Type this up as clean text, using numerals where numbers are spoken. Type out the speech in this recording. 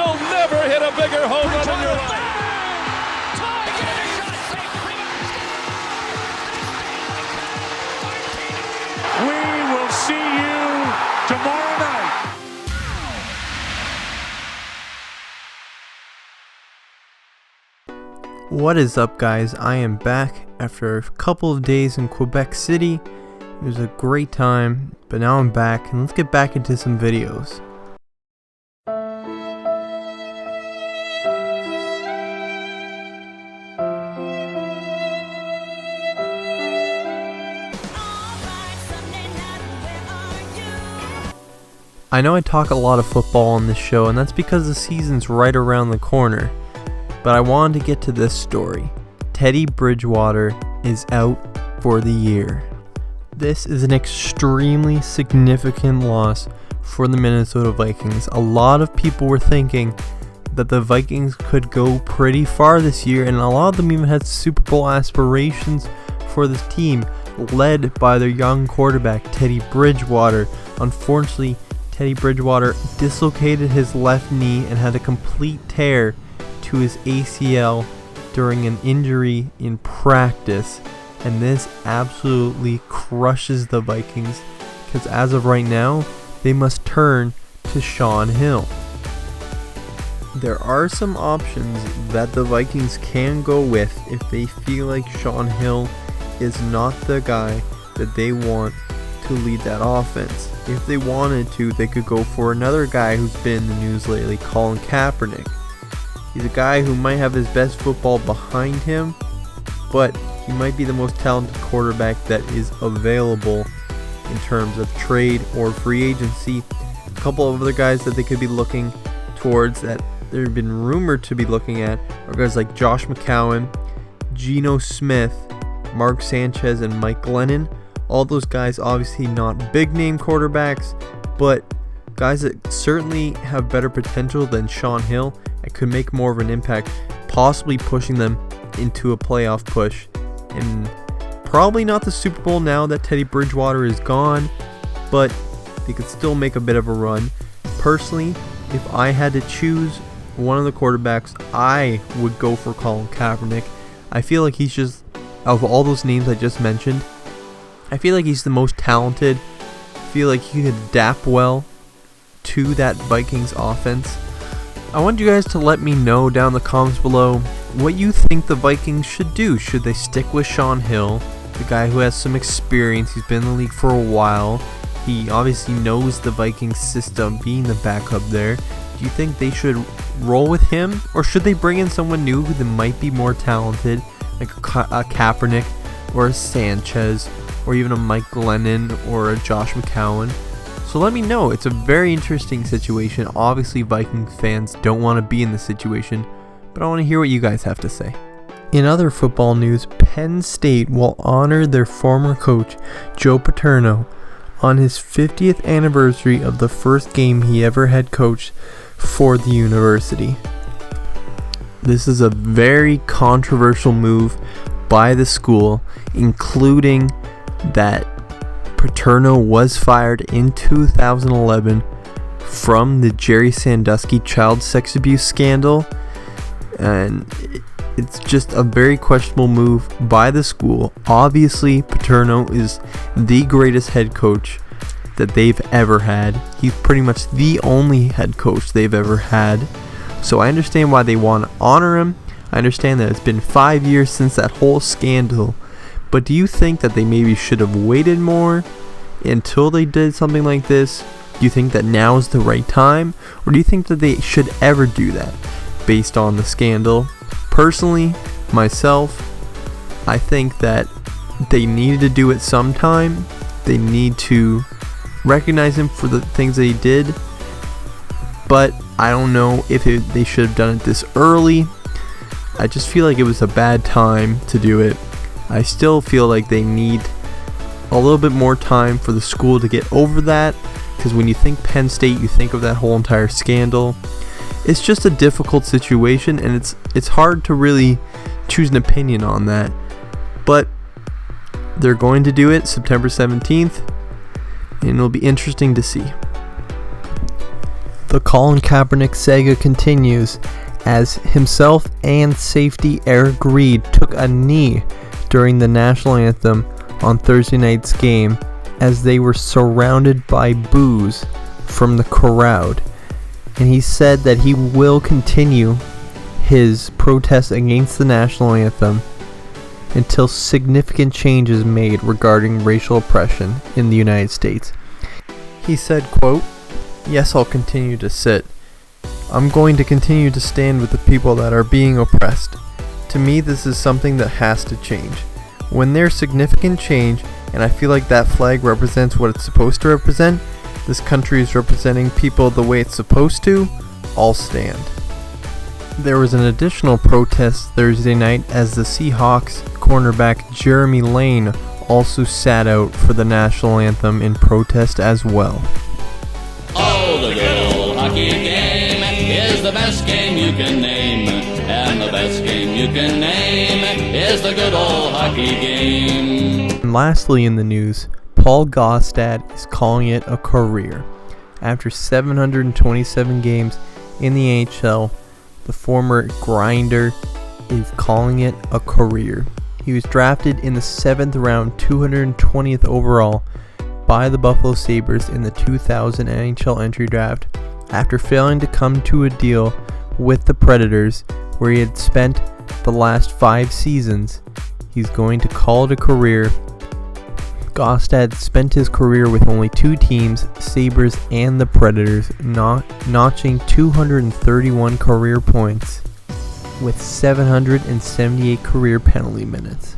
You'll never hit a bigger home run in your life. We will see you tomorrow night. What is up, guys? I am back after a couple of days in Quebec City. It was a great time, but now I'm back, and let's get back into some videos. I know I talk a lot of football on this show, and that's because the season's right around the corner. But I wanted to get to this story. Teddy Bridgewater is out for the year. This is an extremely significant loss for the Minnesota Vikings. A lot of people were thinking that the Vikings could go pretty far this year, and a lot of them even had Super Bowl aspirations for this team, led by their young quarterback, Teddy Bridgewater. Unfortunately, Teddy Bridgewater dislocated his left knee and had a complete tear to his ACL during an injury in practice, and this absolutely crushes the Vikings because as of right now they must turn to Shaun Hill. There are some options that the Vikings can go with if they feel like Shaun Hill is not the guy that they want to lead that offense. If they wanted to, they could go for another guy who's been in the news lately, Colin Kaepernick. He's a guy who might have his best football behind him, but he might be the most talented quarterback that is available in terms of trade or free agency. A couple of other guys that they could be looking towards that they've been rumored to be looking at are guys like Josh McCown, Geno Smith, Mark Sanchez, and Mike Glennon. All those guys obviously not big name quarterbacks, but guys that certainly have better potential than Shaun Hill and could make more of an impact, possibly pushing them into a playoff push. And probably not the Super Bowl now that Teddy Bridgewater is gone, but they could still make a bit of a run. Personally, if I had to choose one of the quarterbacks, I would go for Colin Kaepernick. I feel like he's just, of all those names I just mentioned, I feel like he's the most talented. I feel like he could adapt well to that Vikings offense. I want you guys to let me know down in the comments below what you think the Vikings should do. Should they stick with Shaun Hill, the guy who has some experience? He's been in the league for a while. He obviously knows the Vikings system, being the backup there. Do you think they should roll with him, or should they bring in someone new who might be more talented, like a Kaepernick or a Sanchez, or even a Mike Glennon or a Josh McCown? So let me know. It's a very interesting situation. Obviously, Vikings fans don't want to be in this situation, but I want to hear what you guys have to say. In other football news, Penn State will honor their former coach, Joe Paterno, on his 50th anniversary of the first game he ever had coached for the university. This is a very controversial move by the school, including that Paterno was fired in 2011 from the Jerry Sandusky child sex abuse scandal, and it's just a very questionable move by the school. Obviously, Paterno is the greatest head coach that they've ever had. He's pretty much the only head coach they've ever had, so I understand why they want to honor him. I understand that it's been 5 years since that whole scandal. But do you think that they maybe should have waited more until they did something like this? Do you think that now is the right time? Or do you think that they should ever do that based on the scandal? Personally, myself, I think that they needed to do it sometime. They need to recognize him for the things that he did. But I don't know if they should have done it this early. I just feel like it was a bad time to do it. I still feel like they need a little bit more time for the school to get over that, because when you think Penn State, you think of that whole entire scandal. It's just a difficult situation, and it's hard to really choose an opinion on that. But they're going to do it September 17th, and it'll be interesting to see. The Colin Kaepernick saga continues as himself and safety Eric Reid took a knee during the national anthem on Thursday night's game as they were surrounded by boos from the crowd. And he said that he will continue his protest against the national anthem until significant change is made regarding racial oppression in the United States. He said, quote, "Yes, I'll continue to sit. I'm going to continue to stand with the people that are being oppressed. To me, this is something that has to change. When there's significant change, and I feel like that flag represents what it's supposed to represent, this country is representing people the way it's supposed to, I'll stand." There was an additional protest Thursday night as the Seahawks cornerback Jeremy Lane also sat out for the national anthem in protest as well. Oh, the good old hockey game is the best game you can name, and the best game you can name is the good old hockey game. And lastly in the news, Paul Gaustad is calling it a career. After 727 games in the NHL, the former grinder is calling it a career. He was drafted in the 7th round, 220th overall by the Buffalo Sabres in the 2000 NHL entry draft after failing to come to a deal with the Predators where he had spent the last 5 seasons. He's going to call it a career. Gaustad spent his career with only 2 teams, Sabres and the Predators, notching 231 career points with 778 career penalty minutes.